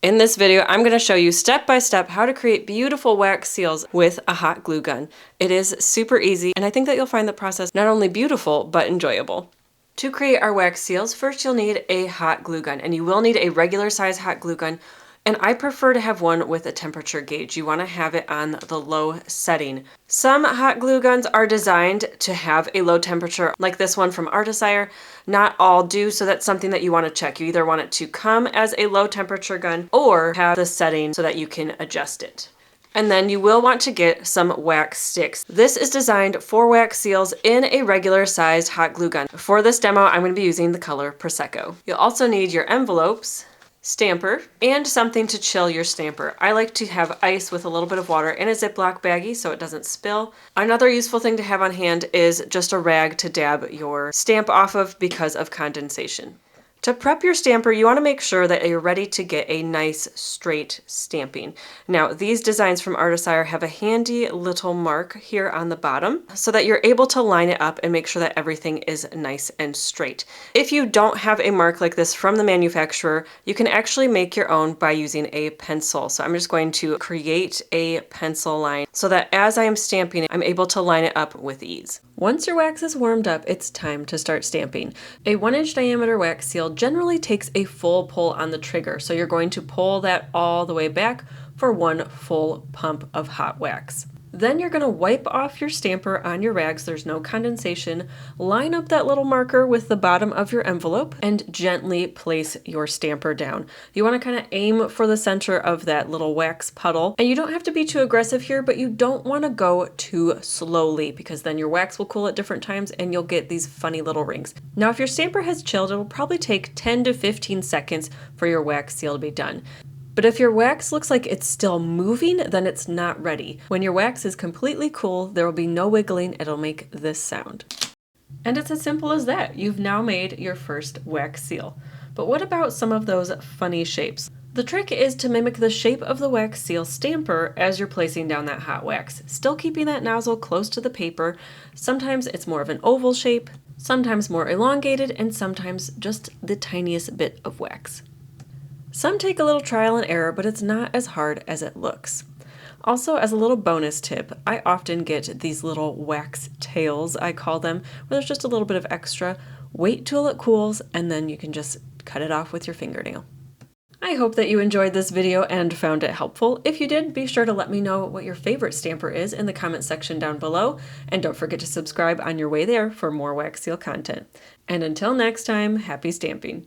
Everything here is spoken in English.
In this video, I'm going to show you step by step how to create beautiful wax seals with a hot glue gun. It is super easy, and I think that you'll find the process not only beautiful, but enjoyable. To create our wax seals, first you'll need a hot glue gun, and you will need a regular size hot glue gun. And I prefer to have one with a temperature gauge. You want to have it on the low setting. Some hot glue guns are designed to have a low temperature, like this one from Artisire. Not all do, so that's something that you want to check. You either want it to come as a low temperature gun or have the setting so that you can adjust it. And then you will want to get some wax sticks. This is designed for wax seals in a regular sized hot glue gun. For this demo, I'm going to be using the color Prosecco. You'll also need your envelopes, stamper, and something to chill your stamper. I like to have ice with a little bit of water in a Ziploc baggie so it doesn't spill. Another useful thing to have on hand is just a rag to dab your stamp off of because of condensation. To prep your stamper, you want to make sure that you're ready to get a nice straight stamping. Now, these designs from Artisire have a handy little mark here on the bottom so that you're able to line it up and make sure that everything is nice and straight. If you don't have a mark like this from the manufacturer, you can actually make your own by using a pencil. So I'm just going to create a pencil line so that as I am stamping, I'm able to line it up with ease. Once your wax is warmed up, it's time to start stamping. A 1-inch diameter wax seal generally takes a full pull on the trigger, so you're going to pull that all the way back for one full pump of hot wax. Then you're going to wipe off your stamper on your rags, there's no condensation, line up that little marker with the bottom of your envelope, and gently place your stamper down. You want to kind of aim for the center of that little wax puddle, and you don't have to be too aggressive here, but you don't want to go too slowly because then your wax will cool at different times and you'll get these funny little rings. Now, if your stamper has chilled, it'll probably take 10 to 15 seconds for your wax seal to be done. But if your wax looks like it's still moving, then it's not ready. When your wax is completely cool, there will be no wiggling, it'll make this sound. And it's as simple as that. You've now made your first wax seal. But what about some of those funny shapes? The trick is to mimic the shape of the wax seal stamper as you're placing down that hot wax, still keeping that nozzle close to the paper. Sometimes it's more of an oval shape, sometimes more elongated, and sometimes just the tiniest bit of wax. Some take a little trial and error, but it's not as hard as it looks. Also, as a little bonus tip, I often get these little wax tails, I call them, where there's just a little bit of extra. Wait till it cools, and then you can just cut it off with your fingernail. I hope that you enjoyed this video and found it helpful. If you did, be sure to let me know what your favorite stamper is in the comment section down below, and don't forget to subscribe on your way there for more wax seal content. And until next time, happy stamping!